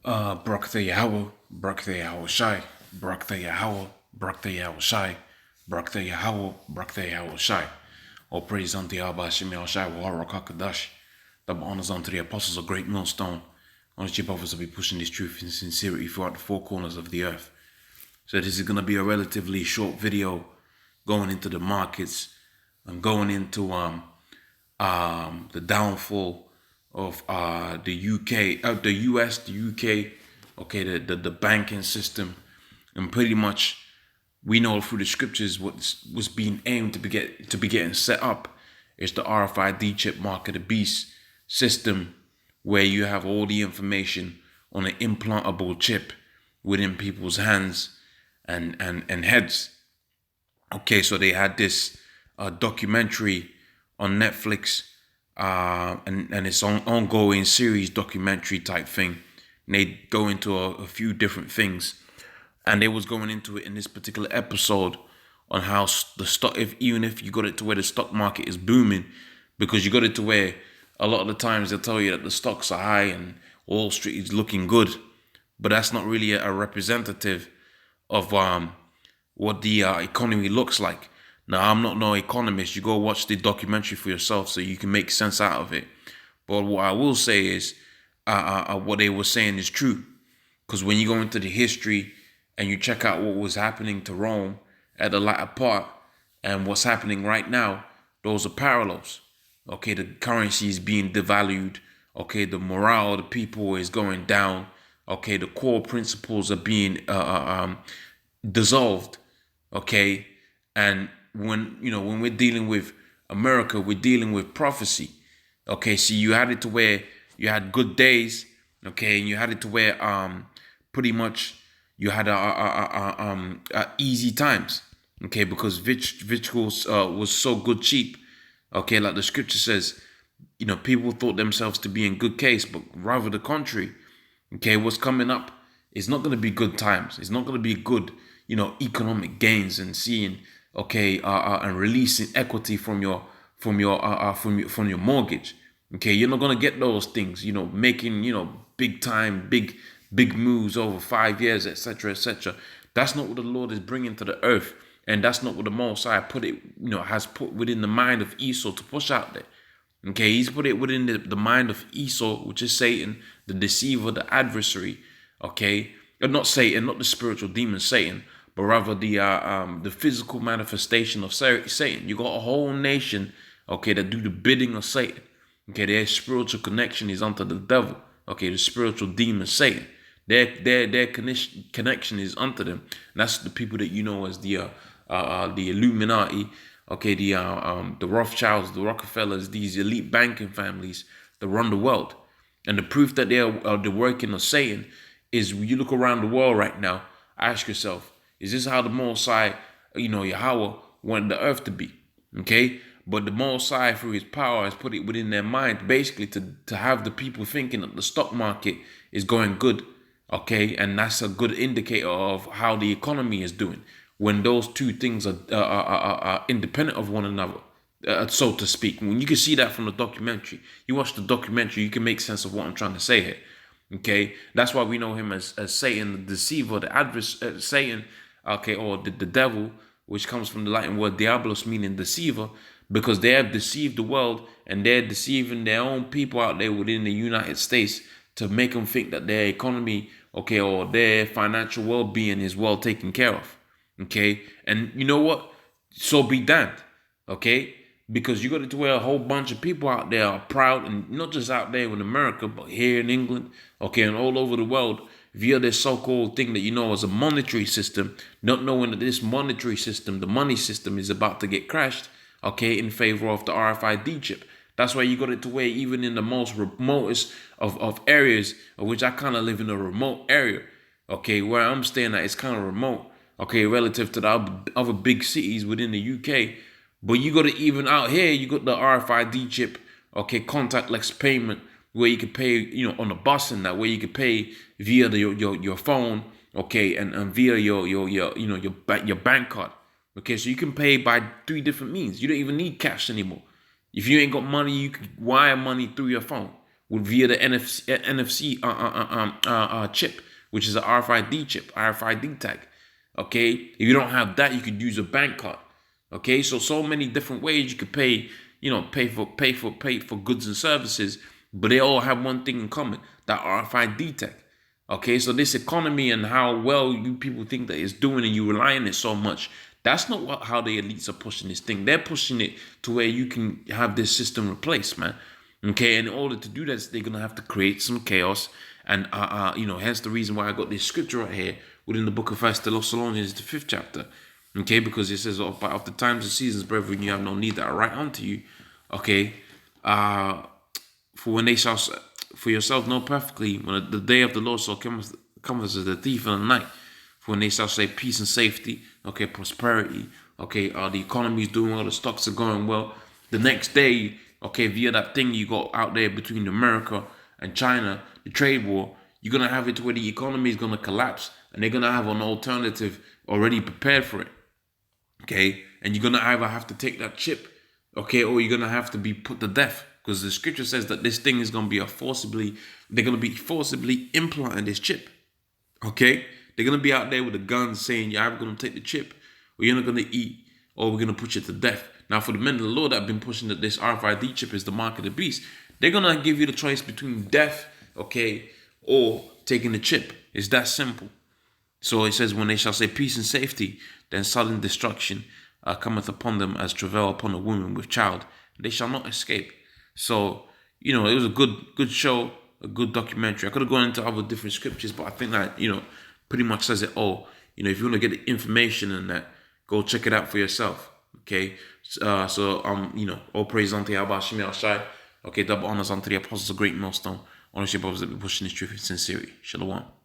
Barak the Yahweh, Barak the Yahweh Shai, Barak the Yahweh, Barak the Yahweh Shai, Barak the Yahweh, Barak the Yahweh Shai. All praise unto Yahweh Shem Yahweh Shai, Waharak HaKadosh. Double honors unto the apostles of Great Millstone. Honest your brothers will be pushing this truth in sincerity throughout the four corners of the earth. So this is going to be a relatively short video going into the markets and going into the downfall of the UK, the US, the UK, okay, the banking system, and pretty much we know through the scriptures what was being aimed to be getting set up is the RFID chip mark of the beast system, where you have all the information on an implantable chip within people's hands and heads. Okay, so they had this documentary on Netflix, and it's an ongoing series documentary type thing. And they go into a few different things, and they was going into it in this particular episode on how the stock, even if you got it to where the stock market is booming, because you got it to where a lot of the times they'll tell you that the stocks are high and Wall Street is looking good, but that's not really a representative of what the economy looks like. Now, I'm not no economist. You go watch the documentary for yourself so you can make sense out of it. But what I will say is what they were saying is true. Because when you go into the history and you check out what was happening to Rome at the latter part and what's happening right now, those are parallels. Okay, the currency is being devalued. Okay, the morale of the people is going down. Okay, the core principles are being dissolved. Okay, and when we're dealing with America, we're dealing with prophecy. Okay, so you had it to where you had good days. Okay, and you had it to where pretty much you had easy times. Okay, because vegetables was so good cheap. Okay, like the scripture says, people thought themselves to be in good case, but rather the contrary. Okay, what's coming up is not going to be good times. It's not going to be good, economic gains and seeing, and releasing equity from your mortgage. Okay, you're not going to get those things. Making big time, big moves over 5 years, etc., etc. That's not what the Lord is bringing to the earth. And that's not what the Most High has put within the mind of Esau to push out there. Okay, he's put it within the mind of Esau, which is Satan, the deceiver, the adversary. Okay, not Satan, not the spiritual demon Satan, but rather the physical manifestation of Satan. You got a whole nation, okay, that do the bidding of Satan. Okay, their spiritual connection is unto the devil. Okay, the spiritual demon Satan. Their connection is unto them. And that's the people that you know as the Illuminati, okay, the Rothschilds, the Rockefellers, these elite banking families that run the world. And the proof that they're the working of Satan is when you look around the world right now, ask yourself, is this how the Most High, Yahweh wanted the earth to be? Okay, but the Most High, through his power, has put it within their mind, basically to have the people thinking that the stock market is going good. Okay, and that's a good indicator of how the economy is doing when those two things are independent of one another, so to speak. When you can see that from the documentary, you watch the documentary, you can make sense of what I'm trying to say here. Okay, that's why we know him as Satan, the deceiver, the adversary, Satan, okay, or the devil, which comes from the Latin word diabolos, meaning deceiver, because they have deceived the world and they're deceiving their own people out there within the United States to make them think that their economy, okay, or their financial well-being is well taken care of. Okay, and you know what? So be damned. Okay, because you got to where a whole bunch of people out there are proud, and not just out there in America, but here in England, okay, and all over the world, via this so-called thing that as a monetary system, not knowing that this monetary system, the money system, is about to get crashed, okay, in favor of the RFID chip. That's why you got it to where even in the most remotest of areas, of which I kind of live in a remote area, okay, where I'm staying at, it's kind of remote, okay, relative to the other big cities within the UK. But you got it even out here, you got the RFID chip, okay, contactless payment, where you can pay, on the bus and that, where you can pay via your phone, okay, and via your bank card. Okay, so you can pay by 3 different means. You don't even need cash anymore. If you ain't got money, you can wire money through your phone. with via the NFC chip, which is a RFID chip, RFID tag. Okay, if you don't have that, you could use a bank card. Okay, so many different ways you could pay. Pay for goods and services, but they all have one thing in common: that RFID tag. Okay, so this economy and how well you people think that it's doing, and you rely on it so much. That's not how the elites are pushing this thing. They're pushing it to where you can have this system replaced, man. Okay, and in order to do that, they're gonna have to create some chaos, and hence the reason why I got this scripture right here within the book of First Thessalonians, the 5th chapter. Okay, because it says, "But of the times and seasons, brethren, you have no need that I write unto you." Okay, for when they shall, for yourself know perfectly, when the day of the Lord shall come as a thief in the night. For when they shall say peace and safety, okay, prosperity, okay, the economy is doing well, the stocks are going well. The next day, okay, via that thing you got out there between America and China, the trade war, you're gonna have it to where the economy is gonna collapse, and they're gonna have an alternative already prepared for it. Okay, and you're gonna either have to take that chip, okay, or you're gonna have to be put to death, because the scripture says that this thing is gonna be they're gonna be forcibly implanting this chip. Okay, they're gonna be out there with the guns saying you're either gonna take the chip, or you're not gonna eat, or we're gonna put you to death. Now, for the men of the Lord that have been pushing that this RFID chip is the mark of the beast, they're gonna give you the choice between death, okay, or taking the chip. It's that simple. So it says, when they shall say peace and safety, then sudden destruction cometh upon them as travail upon a woman with child. They shall not escape. So, it was a good show, a good documentary. I could have gone into other different scriptures, but I think that, pretty much says it all. If you want to get the information and that, go check it out for yourself. Okay. All praise unto Yahweh Shemi Al-Shai. Okay, double honors unto the apostles of great millstone. Honor your brothers that be pushing this truth in sincerity. Shalom.